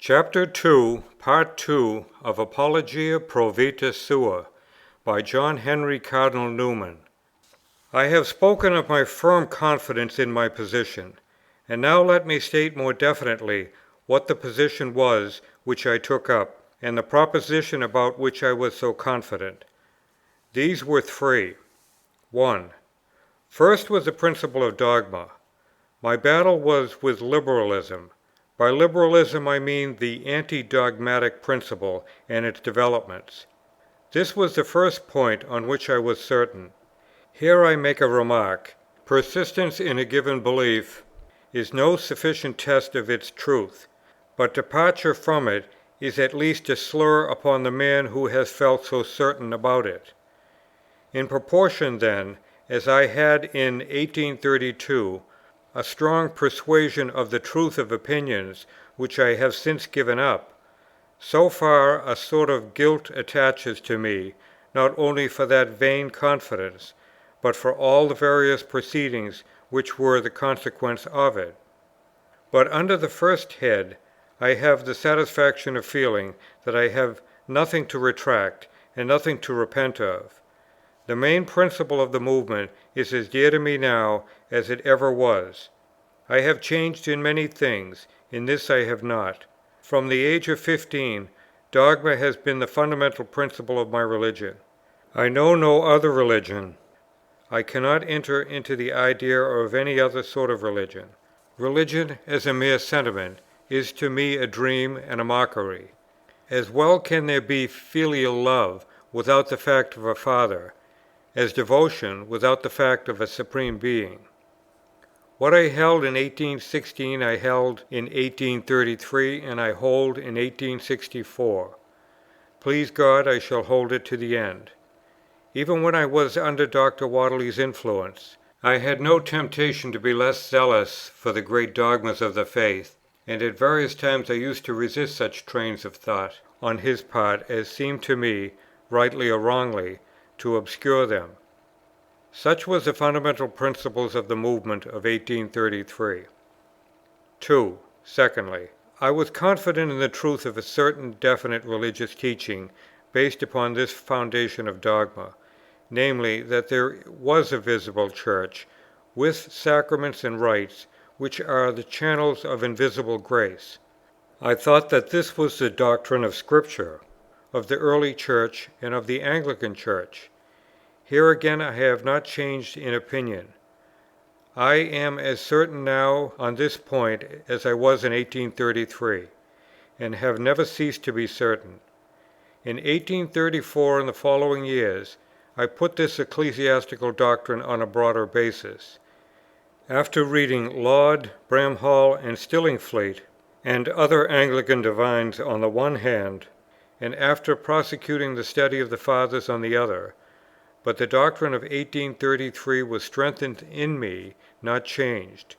Chapter 2, Part 2 of Apologia Pro Vita Sua by John Henry Cardinal Newman. I have spoken of my firm confidence in my position, and now let me state more definitely what the position was which I took up, and the proposition about which I was so confident. These were three. 1. First was the principle of dogma. My battle was with Liberalism. By Liberalism I mean the anti-dogmatic principle and its developments. This was the first point on which I was certain. Here I make a remark. Persistence in a given belief is no sufficient test of its truth, but departure from it is at least a slur upon the man who has felt so certain about it. In proportion, then, as I had in 1832 a strong persuasion of the truth of opinions which I have since given up, so far a sort of guilt attaches to me, not only for that vain confidence, but for all the various proceedings which were the consequence of it. But under the first head, I have the satisfaction of feeling that I have nothing to retract and nothing to repent of. The main principle of the movement is as dear to me now as it ever was. I have changed in many things, in this I have not. From the age of 15, dogma has been the fundamental principle of my religion. I know no other religion. I cannot enter into the idea of any other sort of religion. Religion, as a mere sentiment, is to me a dream and a mockery. As well can there be filial love without the fact of a father, as devotion without the fact of a Supreme Being. What I held in 1816 I held in 1833, and I hold in 1864. Please God, I shall hold it to the end. Even when I was under Dr. Whately's influence, I had no temptation to be less zealous for the great dogmas of the faith, and at various times I used to resist such trains of thought on his part as seemed to me, rightly or wrongly, to obscure them. Such was the fundamental principles of the movement of 1833. 2. Secondly, I was confident in the truth of a certain definite religious teaching based upon this foundation of dogma, namely, that there was a visible Church, with sacraments and rites, which are the channels of invisible grace. I thought that this was the doctrine of Scripture, of the early Church, and of the Anglican Church. Here again I have not changed in opinion. I am as certain now on this point as I was in 1833, and have never ceased to be certain. In 1834 and the following years, I put this ecclesiastical doctrine on a broader basis. After reading Laud, Bramhall, and Stillingfleet, and other Anglican divines on the one hand, and after prosecuting the study of the Fathers on the other, but the doctrine of 1833 was strengthened in me, not changed.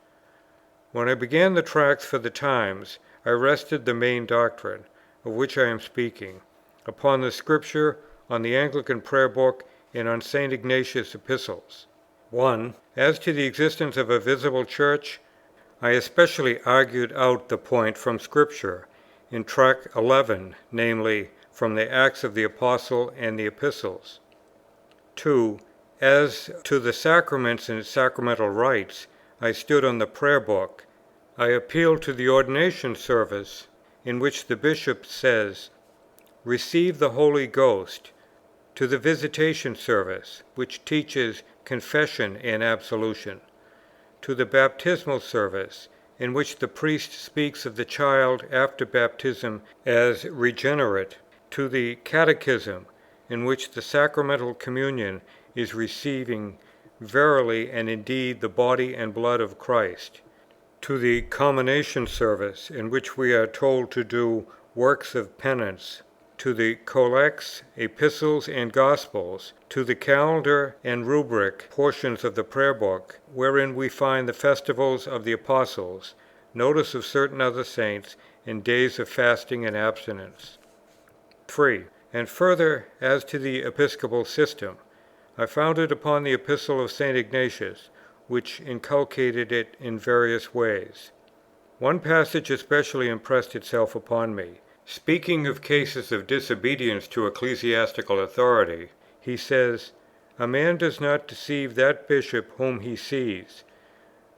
When I began the Tracts for the Times, I rested the main doctrine, of which I am speaking, upon the Scripture, on the Anglican Prayer Book, and on St. Ignatius' Epistles. 1. As to the existence of a visible Church, I especially argued out the point from Scripture, in Tract 11, namely, from the Acts of the Apostle and the Epistles. 2. As to the sacraments and sacramental rites, I stood on the Prayer Book. I appealed to the ordination service, in which the Bishop says, "Receive the Holy Ghost," to the visitation service, which teaches confession and absolution, to the baptismal service, in which the priest speaks of the child after baptism as regenerate, to the catechism, in which the sacramental communion is receiving verily and indeed the body and blood of Christ, to the commination service, in which we are told to do works of penance, to the collects, epistles, and gospels, to the calendar and rubric portions of the Prayer Book, wherein we find the festivals of the Apostles, notice of certain other saints, and days of fasting and abstinence. 3. And further, as to the episcopal system, I founded upon the Epistle of St. Ignatius, which inculcated it in various ways. One passage especially impressed itself upon me. Speaking of cases of disobedience to ecclesiastical authority, he says, "A man does not deceive that bishop whom he sees,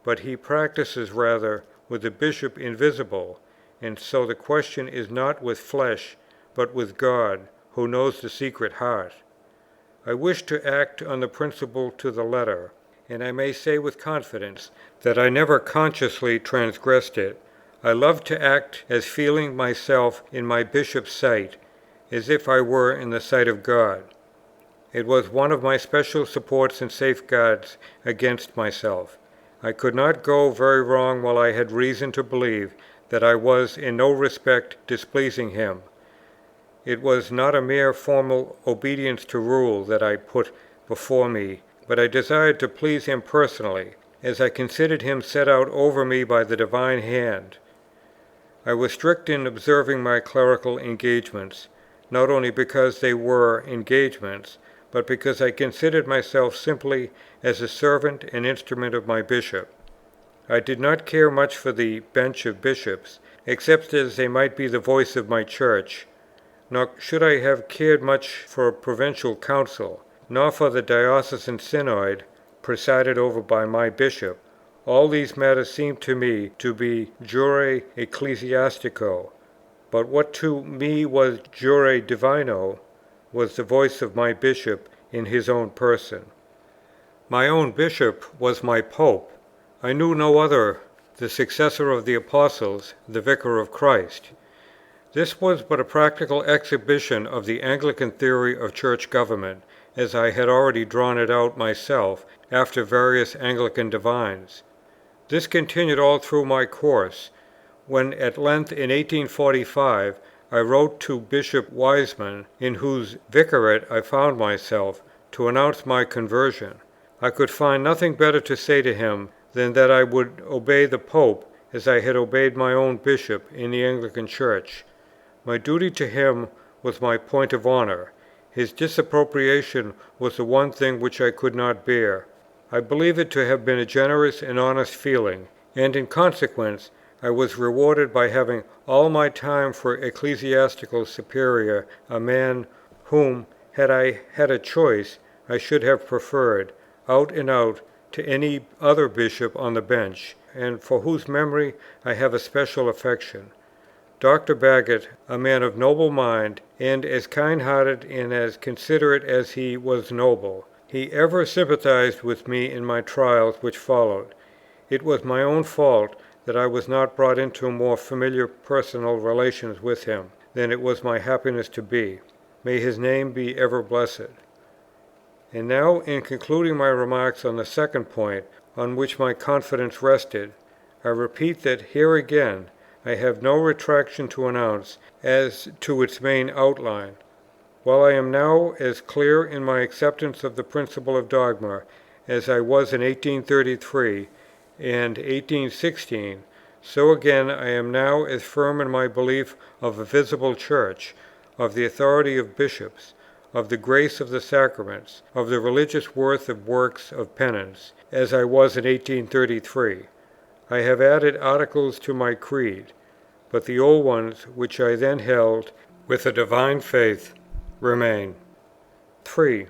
but he practices rather with the bishop invisible, and so the question is not with flesh, but with God, who knows the secret heart." I wish to act on the principle to the letter, and I may say with confidence that I never consciously transgressed it. I love to act as feeling myself in my bishop's sight, as if I were in the sight of God. It was one of my special supports and safeguards against myself. I could not go very wrong while I had reason to believe that I was in no respect displeasing him. It was not a mere formal obedience to rule that I put before me, but I desired to please him personally, as I considered him set out over me by the divine hand. I was strict in observing my clerical engagements, not only because they were engagements, but because I considered myself simply as a servant and instrument of my bishop. I did not care much for the bench of bishops, except as they might be the voice of my Church, nor should I have cared much for a provincial council, nor for the diocesan synod presided over by my bishop. All these matters seemed to me to be jure ecclesiastico, but what to me was jure divino was the voice of my bishop in his own person. My own bishop was my pope. I knew no other, the successor of the apostles, the vicar of Christ. This was but a practical exhibition of the Anglican theory of church government, as I had already drawn it out myself after various Anglican divines. This continued all through my course. When at length in 1845 I wrote to Bishop Wiseman, in whose vicariate I found myself, to announce my conversion, I could find nothing better to say to him than that I would obey the Pope as I had obeyed my own bishop in the Anglican Church. My duty to him was my point of honour. His disapprobation was the one thing which I could not bear. I believe it to have been a generous and honest feeling, and in consequence I was rewarded by having all my time for ecclesiastical superior a man whom, had I had a choice, I should have preferred, out and out, to any other bishop on the bench, and for whose memory I have a special affection. Dr. Bagot, a man of noble mind, and as kind-hearted and as considerate as he was noble, he ever sympathized with me in my trials which followed. It was my own fault that I was not brought into more familiar personal relations with him than it was my happiness to be. May his name be ever blessed. And now, in concluding my remarks on the second point on which my confidence rested, I repeat that here again I have no retraction to announce as to its main outline. While I am now as clear in my acceptance of the principle of dogma as I was in 1833 and 1816, so again I am now as firm in my belief of a visible Church, of the authority of bishops, of the grace of the sacraments, of the religious worth of works of penance, as I was in 1833. I have added articles to my creed, but the old ones, which I then held with a divine faith, remain. 3.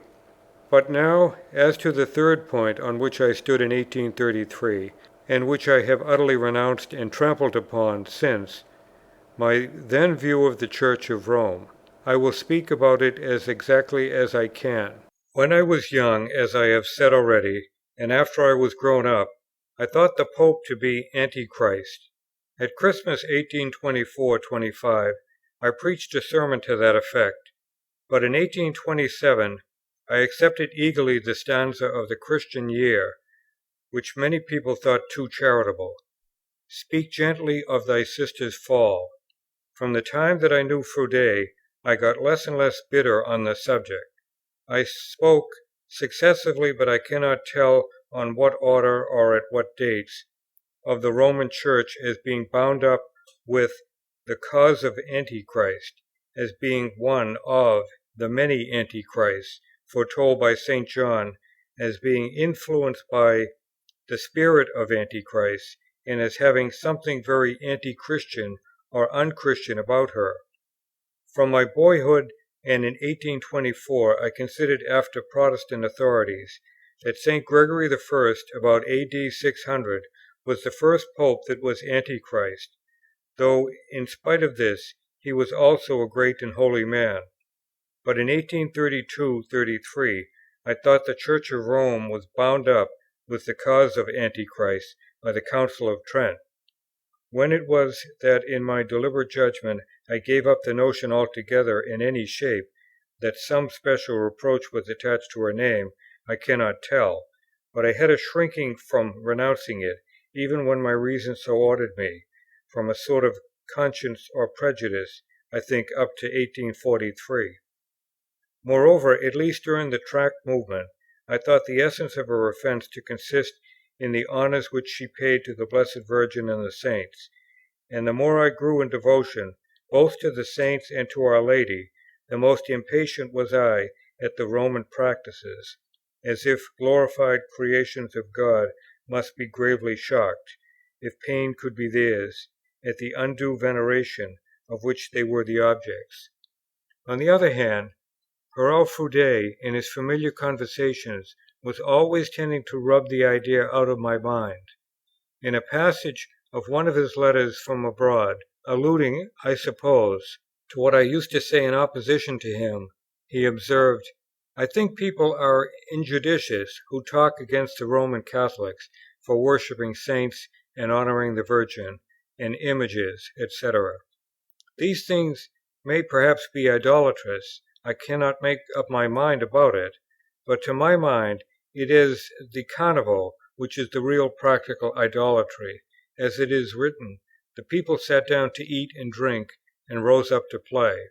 But now, as to the third point on which I stood in 1833, and which I have utterly renounced and trampled upon since, my then view of the Church of Rome, I will speak about it as exactly as I can. When I was young, as I have said already, and after I was grown up, I thought the Pope to be Antichrist. At Christmas 1824-25, I preached a sermon to that effect. But in 1827 I accepted eagerly the stanza of the Christian Year, which many people thought too charitable. "Speak gently of thy sister's fall." From the time that I knew Froude, I got less and less bitter on the subject. I spoke successively, but I cannot tell on what order or at what dates, of the Roman Church as being bound up with the cause of Antichrist, as being one of the many Antichrists foretold by St. John, as being influenced by the spirit of Antichrist, and as having something very anti-Christian or unchristian about her. From my boyhood and in 1824 I considered after Protestant authorities that St. Gregory I, about A.D. 600, was the first Pope that was Antichrist, though in spite of this he was also a great and holy man. But in 1832-33 I thought the Church of Rome was bound up with the cause of Antichrist by the Council of Trent. When it was that in my deliberate judgment I gave up the notion altogether in any shape, that some special reproach was attached to her name, I cannot tell, but I had a shrinking from renouncing it, even when my reason so ordered me, from a sort of conscience or prejudice, I think up to 1843. Moreover, at least during the tract movement, I thought the essence of her offence to consist in the honours which she paid to the Blessed Virgin and the Saints; and the more I grew in devotion, both to the Saints and to Our Lady, the most impatient was I at the Roman practices, as if glorified creations of God must be gravely shocked, if pain could be theirs, at the undue veneration of which they were the objects. On the other hand, Hurrell Froude, in his familiar conversations, was always tending to rub the idea out of my mind. In a passage of one of his letters from abroad, alluding, I suppose, to what I used to say in opposition to him, he observed, "I think people are injudicious who talk against the Roman Catholics for worshipping saints and honouring the Virgin, and images, etc. These things may perhaps be idolatrous. I cannot make up my mind about it, but to my mind it is the Carnival which is the real practical idolatry. As it is written, the people sat down to eat and drink, and rose up to play."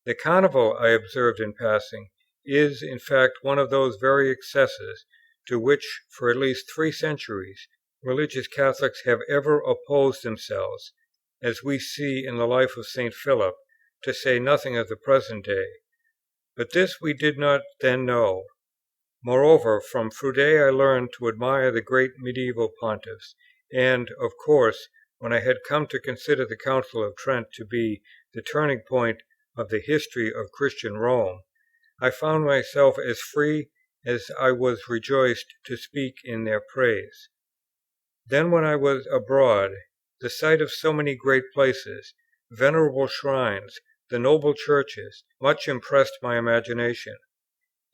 The Carnival, I observed in passing, is in fact one of those very excesses, to which, for at least 3 centuries, religious Catholics have ever opposed themselves, as we see in the life of St. Philip, to say nothing of the present day. But this we did not then know. Moreover, from Froude I learned to admire the great medieval Pontiffs, and, of course, when I had come to consider the Council of Trent to be the turning point of the history of Christian Rome, I found myself as free as I was rejoiced to speak in their praise. Then when I was abroad, the sight of so many great places, venerable shrines, the noble churches, much impressed my imagination,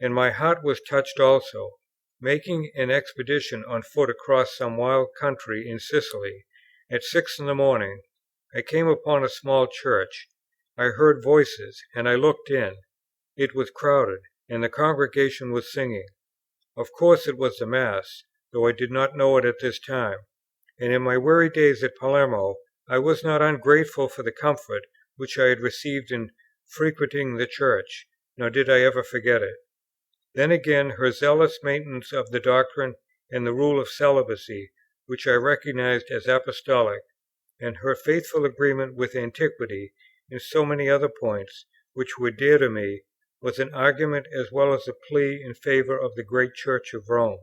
and my heart was touched also. Making an expedition on foot across some wild country in Sicily, at 6 in the morning, I came upon a small church. I heard voices, and I looked in. It was crowded, and the congregation was singing. Of course it was the Mass, though I did not know it at this time, and in my weary days at Palermo I was not ungrateful for the comfort which I had received in frequenting the church, nor did I ever forget it. Then again her zealous maintenance of the doctrine and the rule of celibacy, which I recognized as apostolic, and her faithful agreement with antiquity in so many other points which were dear to me, was an argument as well as a plea in favour of the great Church of Rome.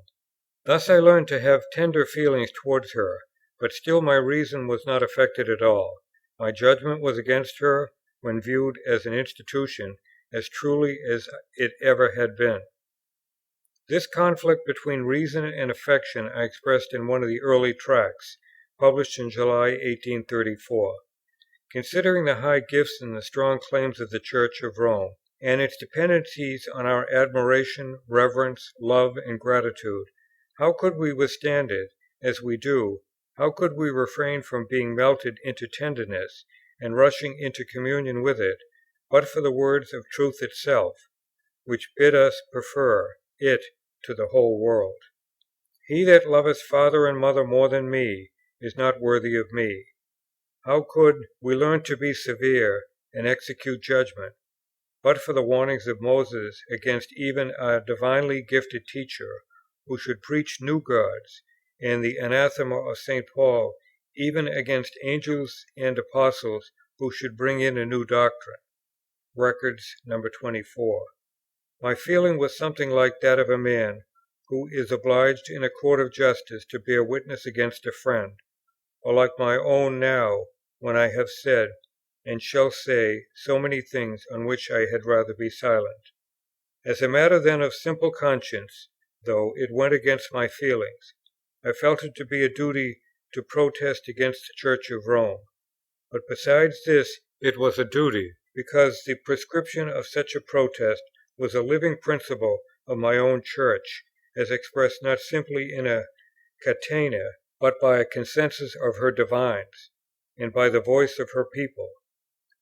Thus I learned to have tender feelings towards her, but still my reason was not affected at all. My judgment was against her, when viewed as an institution, as truly as it ever had been. This conflict between reason and affection I expressed in one of the early tracts, published in July 1834. Considering the high gifts and the strong claims of the Church of Rome, and its dependencies on our admiration, reverence, love, and gratitude, how could we withstand it, as we do? How could we refrain from being melted into tenderness, and rushing into communion with it, but for the words of truth itself, which bid us prefer it to the whole world? "He that loveth father and mother more than me, is not worthy of me." How could we learn to be severe, and execute judgment, but for the warnings of Moses against even a divinely gifted teacher, who should preach new gods, and the anathema of St. Paul even against angels and apostles who should bring in a new doctrine? Records, No. 24. My feeling was something like that of a man who is obliged in a court of justice to bear witness against a friend, or like my own now, when I have said, and shall say, so many things on which I had rather be silent. As a matter then of simple conscience, though it went against my feelings, I felt it to be a duty to protest against the Church of Rome. But besides this, it was a duty, because the prescription of such a protest was a living principle of my own Church, as expressed not simply in a catena, but by a consensus of her divines, and by the voice of her people.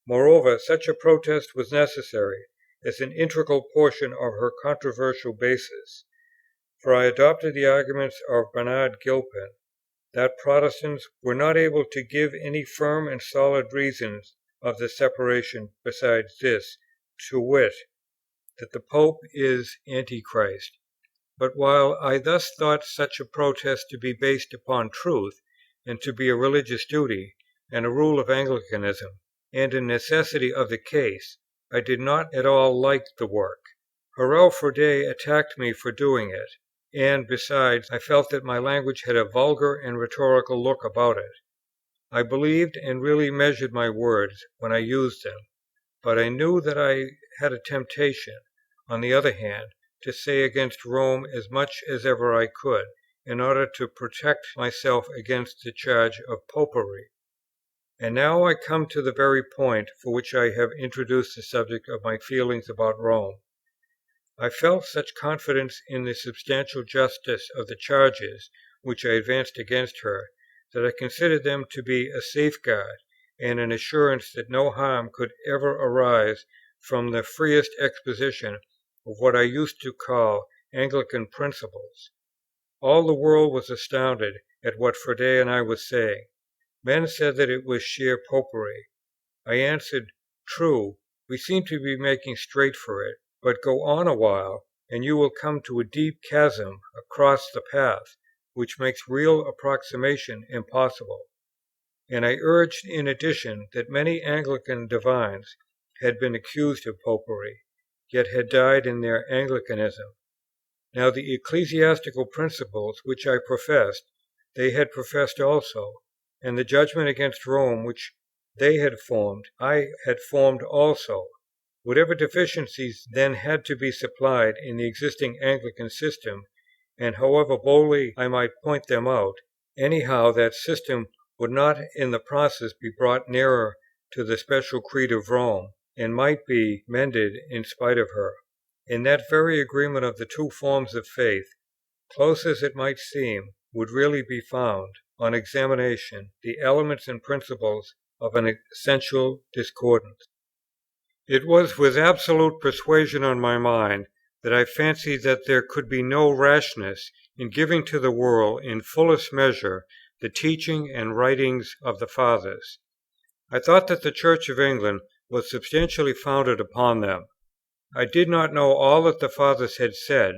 Moreover, such a protest was necessary as an integral portion of her controversial basis, for I adopted the arguments of Bernard Gilpin, that Protestants were not able to give any firm and solid reasons of the separation besides this, to wit, that the Pope is Antichrist. But while I thus thought such a protest to be based upon truth, and to be a religious duty, and a rule of Anglicanism, and a necessity of the case, I did not at all like the work. Hurrell Froude attacked me for doing it, and, besides, I felt that my language had a vulgar and rhetorical look about it. I believed and really measured my words when I used them, but I knew that I had a temptation, on the other hand, to say against Rome as much as ever I could, in order to protect myself against the charge of Popery. And now I come to the very point for which I have introduced the subject of my feelings about Rome. I felt such confidence in the substantial justice of the charges which I advanced against her, that I considered them to be a safeguard and an assurance that no harm could ever arise from the freest exposition of what I used to call Anglican principles. All the world was astounded at what Froude and I were saying. Men said that it was sheer Popery. I answered, "True, we seem to be making straight for it, but go on a while, and you will come to a deep chasm across the path, which makes real approximation impossible." And I urged in addition that many Anglican divines had been accused of Popery, yet had died in their Anglicanism. Now the ecclesiastical principles which I professed, they had professed also, and the judgment against Rome which they had formed, I had formed also. Whatever deficiencies then had to be supplied in the existing Anglican system, and however boldly I might point them out, anyhow that system would not in the process be brought nearer to the special creed of Rome, and might be mended in spite of her. In that very agreement of the two forms of faith, close as it might seem, would really be found, on examination, the elements and principles of an essential discordance. It was with absolute persuasion on my mind that I fancied that there could be no rashness in giving to the world in fullest measure the teaching and writings of the Fathers. I thought that the Church of England was substantially founded upon them. I did not know all that the Fathers had said,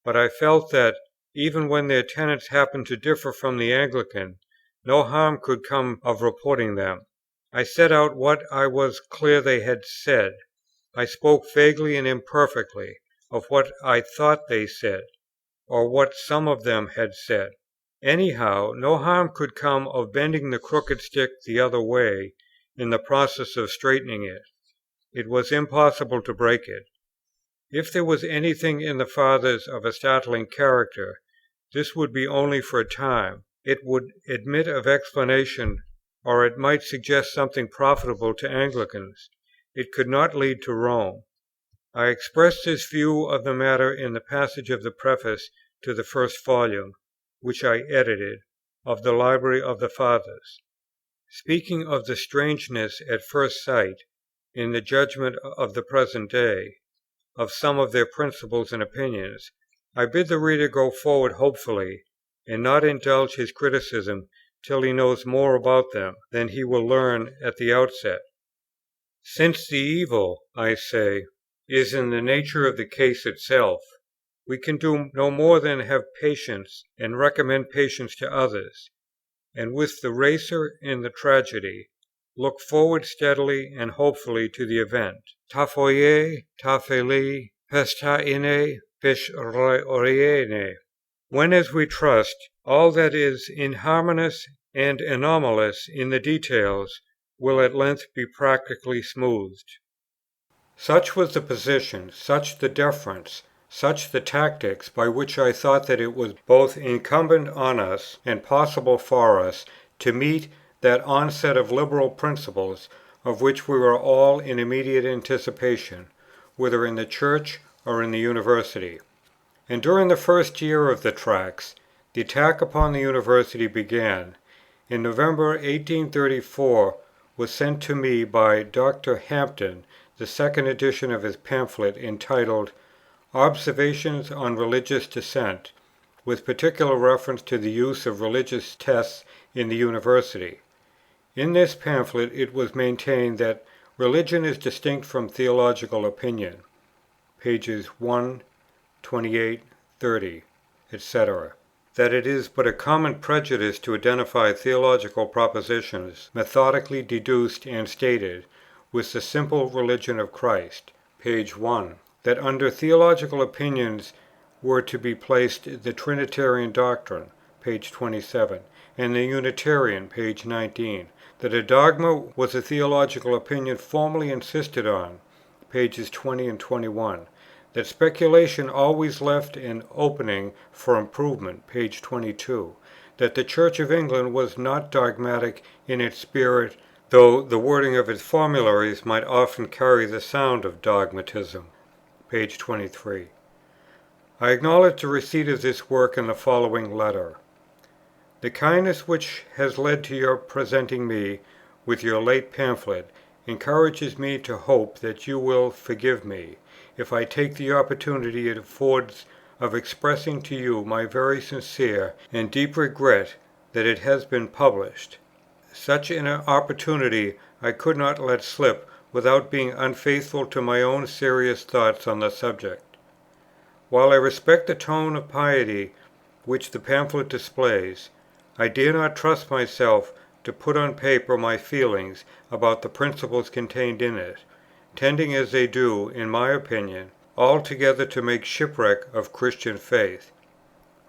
but I felt that, even when their tenets happened to differ from the Anglican, no harm could come of reporting them. I set out what I was clear they had said. I spoke vaguely and imperfectly of what I thought they said, or what some of them had said. Anyhow, no harm could come of bending the crooked stick the other way in the process of straightening it. It was impossible to break it. If there was anything in the Fathers of a startling character, this would be only for a time. It would admit of explanation, or it might suggest something profitable to Anglicans. It could not lead to Rome. I expressed this view of the matter in the passage of the preface to the first volume, which I edited, of the Library of the Fathers. Speaking of the strangeness at first sight, in the judgment of the present day, of some of their principles and opinions, I bid the reader go forward hopefully, and not indulge his criticism till he knows more about them than he will learn at the outset. Since the evil, I say, is in the nature of the case itself, we can do no more than have patience and recommend patience to others, and with the racer in the tragedy, look forward steadily and hopefully to the event. Ta foye, ta feli, pes ta ine, pes oriene. When, as we trust, all that is inharmonious and anomalous in the details, will at length be practically smoothed. Such was the position, such the deference, such the tactics, by which I thought that it was both incumbent on us and possible for us to meet that onset of liberal principles, of which we were all in immediate anticipation, whether in the Church or in the University. And during the first year of the Tracts, the attack upon the University began. In November 1834 was sent to me by Dr. Hampton the second edition of his pamphlet entitled Observations on Religious Dissent, with particular reference to the use of religious tests in the University. In this pamphlet it was maintained that religion is distinct from theological opinion, pages 1, 28, 30, etc., that it is but a common prejudice to identify theological propositions, methodically deduced and stated, with the simple religion of Christ, page 1, that under theological opinions were to be placed the Trinitarian doctrine, page 27, and the Unitarian, page 19, that a dogma was a theological opinion formally insisted on, pages 20 and 21, that speculation always left an opening for improvement, page 22, that the Church of England was not dogmatic in its spirit, though the wording of its formularies might often carry the sound of dogmatism, page 23. I acknowledge the receipt of this work in the following letter. The kindness which has led to your presenting me with your late pamphlet encourages me to hope that you will forgive me, if I take the opportunity it affords of expressing to you my very sincere and deep regret that it has been published. Such an opportunity I could not let slip without being unfaithful to my own serious thoughts on the subject. While I respect the tone of piety which the pamphlet displays, I dare not trust myself to put on paper my feelings about the principles contained in it, tending as they do, in my opinion, altogether to make shipwreck of Christian faith.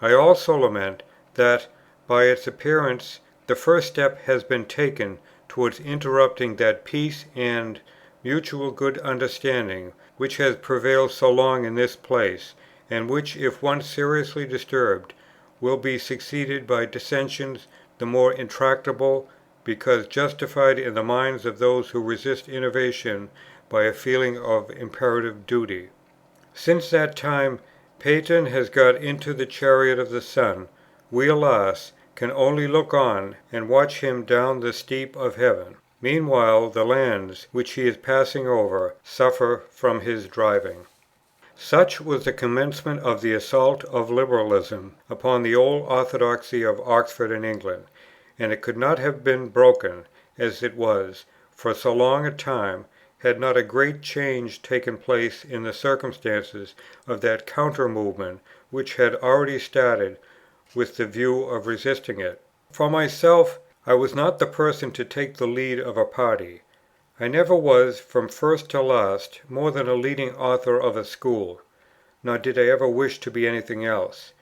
I also lament that, by its appearance, the first step has been taken towards interrupting that peace and mutual good understanding which has prevailed so long in this place, and which, if once seriously disturbed, will be succeeded by dissensions the more intractable, because justified in the minds of those who resist innovation by a feeling of imperative duty. Since that time Phaeton has got into the chariot of the sun, we, alas, can only look on and watch him down the steep of heaven. Meanwhile the lands, which he is passing over, suffer from his driving. Such was the commencement of the assault of Liberalism upon the old orthodoxy of Oxford and England, and it could not have been broken, as it was, for so long a time, had not a great change taken place in the circumstances of that counter-movement which had already started with the view of resisting it. For myself, I was not the person to take the lead of a party. I never was, from first to last, more than a leading author of a school, nor did I ever wish to be anything else.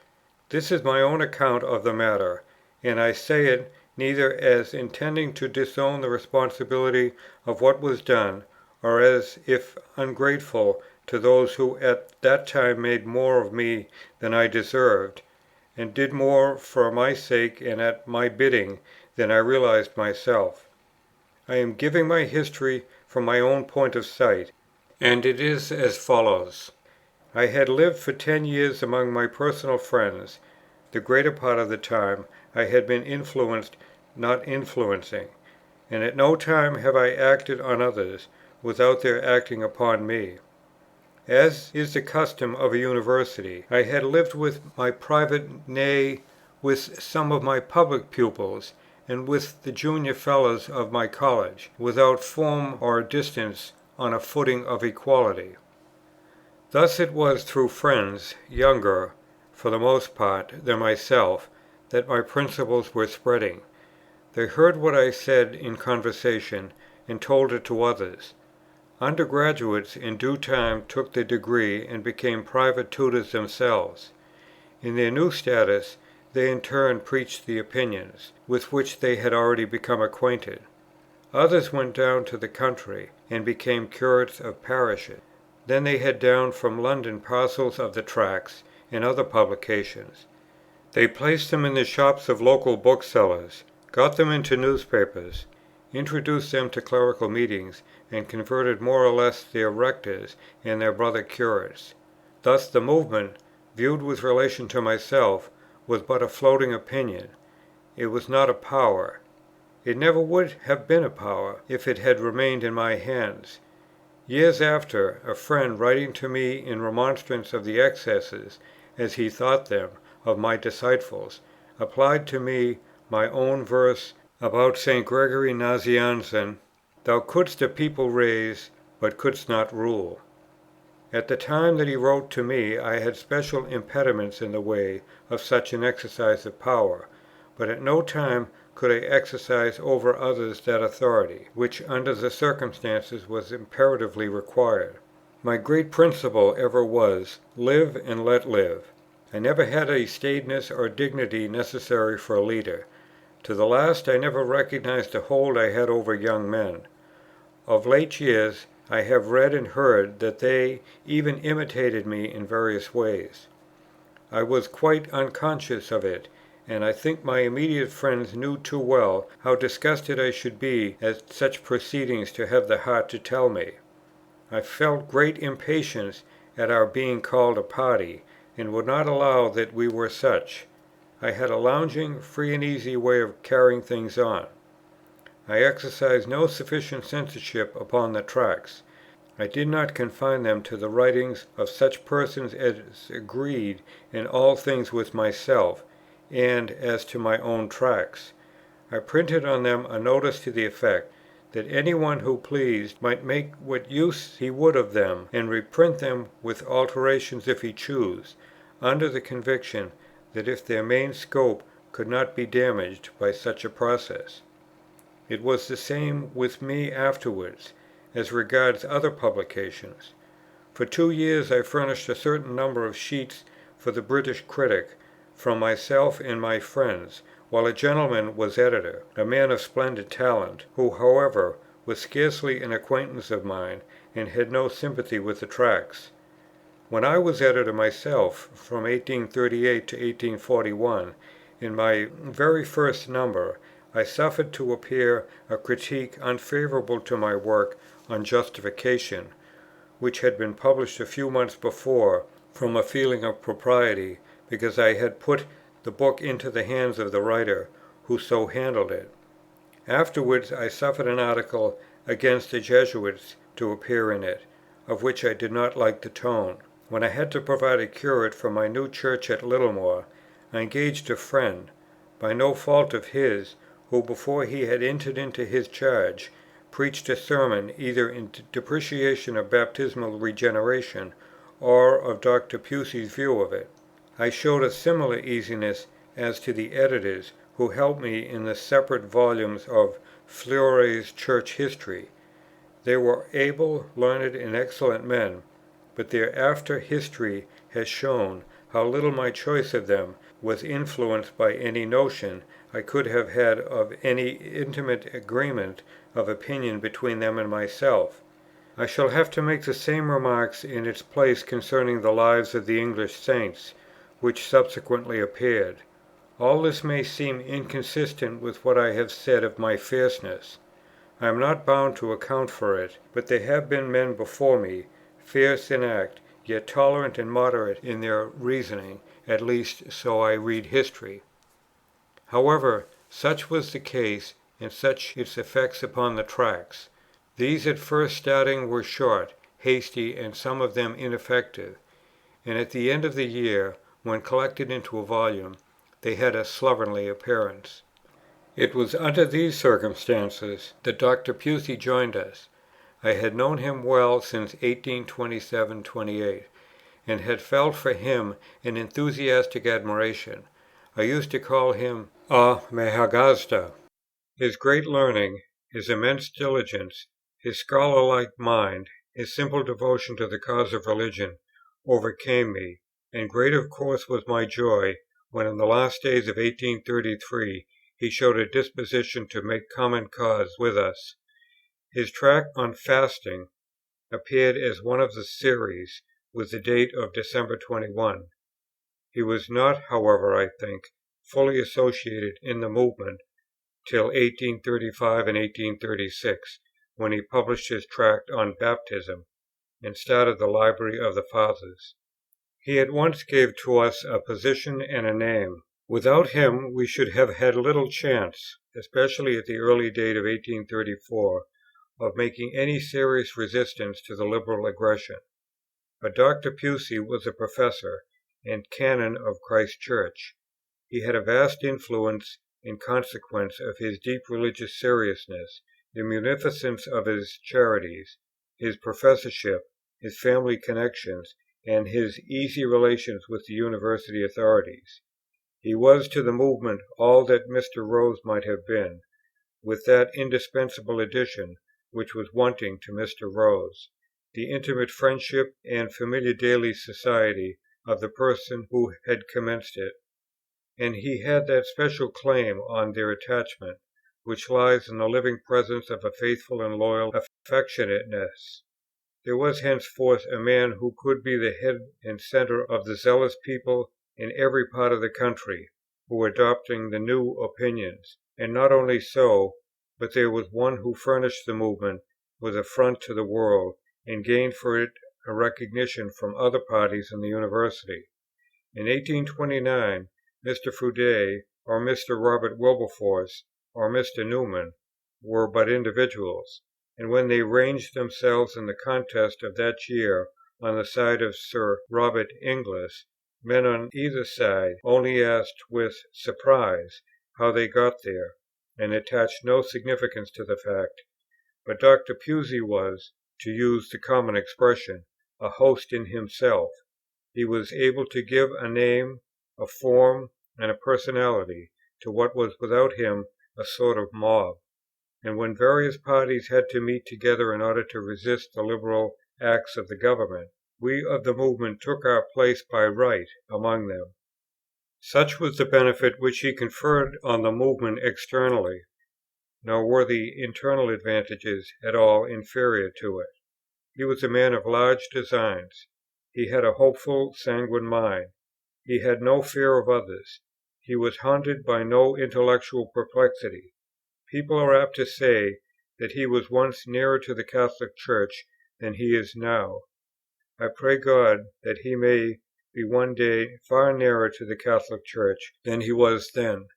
This is my own account of the matter, and I say it neither as intending to disown the responsibility of what was done, or as if ungrateful to those who at that time made more of me than I deserved, and did more for my sake and at my bidding than I realized myself. I am giving my history from my own point of sight, and it is as follows. I had lived for 10 years among my personal friends. The greater part of the time I had been influenced, not influencing, and at no time have I acted on others without their acting upon me. As is the custom of a University, I had lived with my private, nay, with some of my public pupils, and with the junior fellows of my college, without form or distance, on a footing of equality. Thus it was through friends, younger, for the most part, than myself, that my principles were spreading. They heard what I said in conversation, and told it to others. Undergraduates in due time took the degree, and became private tutors themselves. In their new status, they in turn preached the opinions, with which they had already become acquainted. Others went down to the country, and became curates of parishes. Then they had down from London parcels of the Tracts and other publications. They placed them in the shops of local booksellers, got them into newspapers, introduced them to clerical meetings, and converted more or less their rectors and their brother curates. Thus the movement, viewed with relation to myself, was but a floating opinion. It was not a power. It never would have been a power, if it had remained in my hands. Years after, a friend, writing to me in remonstrance of the excesses, as he thought them, of my disciples, applied to me my own verse about St. Gregory Nazianzen: "Thou couldst a people raise, but couldst not rule." At the time that he wrote to me I had special impediments in the way of such an exercise of power, but at no time could I exercise over others that authority, which under the circumstances was imperatively required. My great principle ever was, live and let live. I never had a staidness or dignity necessary for a leader. To the last I never recognized the hold I had over young men. Of late years I have read and heard that they even imitated me in various ways. I was quite unconscious of it, and I think my immediate friends knew too well how disgusted I should be at such proceedings to have the heart to tell me. I felt great impatience at our being called a party, and would not allow that we were such. I had a lounging, free and easy way of carrying things on. I exercised no sufficient censorship upon the Tracts. I did not confine them to the writings of such persons as agreed in all things with myself, and as to my own Tracts. I printed on them a notice to the effect that any one who pleased might make what use he would of them, and reprint them with alterations if he chose, under the conviction that if their main scope could not be damaged by such a process. It was the same with me afterwards, as regards other publications. For 2 years I furnished a certain number of sheets for the British Critic, from myself and my friends, while a gentleman was editor, a man of splendid talent, who, however, was scarcely an acquaintance of mine, and had no sympathy with the Tracts. When I was editor myself, from 1838 to 1841, in my very first number, I suffered to appear a critique unfavourable to my work on Justification, which had been published a few months before, from a feeling of propriety, because I had put the book into the hands of the writer who so handled it. Afterwards I suffered an article against the Jesuits to appear in it, of which I did not like the tone. When I had to provide a curate for my new church at Littlemore, I engaged a friend, by no fault of his, who, before he had entered into his charge, preached a sermon either in depreciation of baptismal regeneration, or of Dr. Pusey's view of it. I showed a similar easiness as to the editors who helped me in the separate volumes of Fleury's Church History. They were able, learned, and excellent men, but their after history has shown how little my choice of them was influenced by any notion I could have had of any intimate agreement of opinion between them and myself. I shall have to make the same remarks in its place concerning the lives of the English Saints, which subsequently appeared. All this may seem inconsistent with what I have said of my fierceness. I am not bound to account for it, but there have been men before me, fierce in act, yet tolerant and moderate in their reasoning, at least so I read history. However, such was the case, and such its effects upon the Tracts. These at first starting were short, hasty, and some of them ineffective, and at the end of the year, when collected into a volume, they had a slovenly appearance. It was under these circumstances that Dr. Pusey joined us. I had known him well since 1827-28, and had felt for him an enthusiastic admiration. I used to call him a Mahagazda. His great learning, his immense diligence, his scholar-like mind, his simple devotion to the cause of religion, overcame me, and great of course was my joy when in the last days of 1833 he showed a disposition to make common cause with us. His Tract on Fasting appeared as one of the series, with the date of December 21. He was not, however, I think, fully associated in the movement till 1835 and 1836, when he published his Tract on Baptism, and started the Library of the Fathers. He at once gave to us a position and a name. Without him we should have had little chance, especially at the early date of 1834, of making any serious resistance to the Liberal aggression. But Dr. Pusey was a professor and canon of Christ Church. He had a vast influence in consequence of his deep religious seriousness, the munificence of his charities, his professorship, his family connections, and his easy relations with the University authorities. He was to the movement all that Mr. Rose might have been, with that indispensable addition which was wanting to Mr. Rose, the intimate friendship and familiar daily society of the person who had commenced it. And he had that special claim on their attachment, which lies in the living presence of a faithful and loyal affectionateness. There was henceforth a man who could be the head and centre of the zealous people in every part of the country, who were adopting the new opinions; and not only so, but there was one who furnished the movement with a front to the world, and gained for it a recognition from other parties in the University. In 1829, Mr. Froude, or Mr. Robert Wilberforce, or Mr. Newman, were but individuals; and when they ranged themselves in the contest of that year on the side of Sir Robert Inglis, men on either side only asked with surprise how they got there, and attached no significance to the fact. But Dr. Pusey was, to use the common expression, a host in himself. He was able to give a name, a form, and a personality to what was without him a sort of mob. And when various parties had to meet together in order to resist the liberal acts of the government, we of the movement took our place by right among them. Such was the benefit which he conferred on the movement externally, nor were the internal advantages at all inferior to it. He was a man of large designs. He had a hopeful, sanguine mind. He had no fear of others. He was haunted by no intellectual perplexity. People are apt to say that he was once nearer to the Catholic Church than he is now. I pray God that he may be one day far nearer to the Catholic Church than he was then;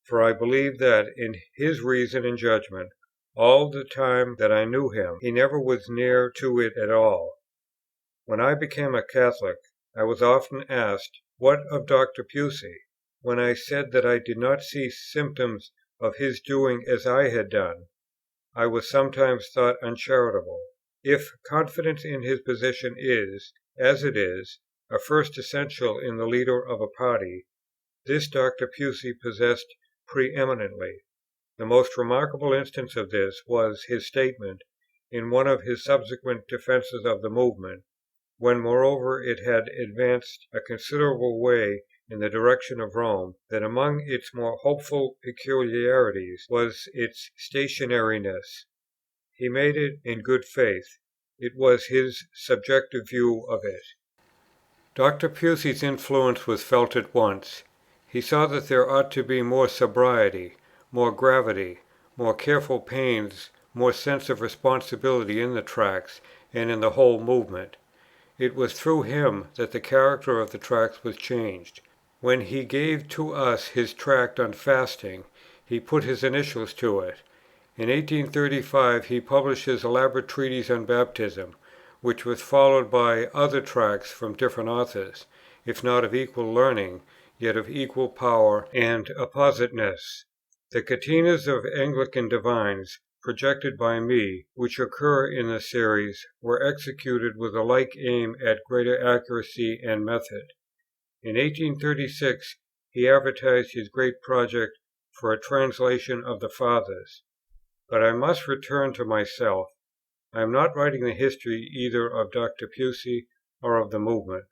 for I believe that, in his reason and judgment, all the time that I knew him, he never was near to it at all. When I became a Catholic, I was often asked, what of Dr. Pusey? When I said that I did not see symptoms of his doing as I had done, I was sometimes thought uncharitable. If confidence in his position is, as it is, a first essential in the leader of a party, this Dr. Pusey possessed preeminently. The most remarkable instance of this was his statement, in one of his subsequent defences of the movement, when moreover it had advanced a considerable way in the direction of Rome, that among its more hopeful peculiarities was its stationariness. He made it in good faith. It was his subjective view of it. Dr. Pusey's influence was felt at once. He saw that there ought to be more sobriety, more gravity, more careful pains, more sense of responsibility in the Tracts and in the whole movement. It was through him that the character of the Tracts was changed. When he gave to us his Tract on Fasting, he put his initials to it. In 1835 he published his elaborate treatise on Baptism, which was followed by other tracts from different authors, if not of equal learning, yet of equal power and appositeness. The Catenas of Anglican Divines, projected by me, which occur in the series, were executed with a like aim at greater accuracy and method. In 1836 he advertised his great project for a translation of the Fathers. But I must return to myself. I am not writing the history either of Dr. Pusey or of the movement,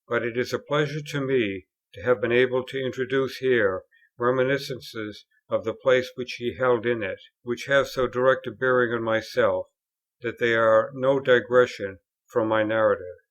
but it is a pleasure to me to have been able to introduce here reminiscences of the place which he held in it, which have so direct a bearing on myself, that they are no digression from my narrative.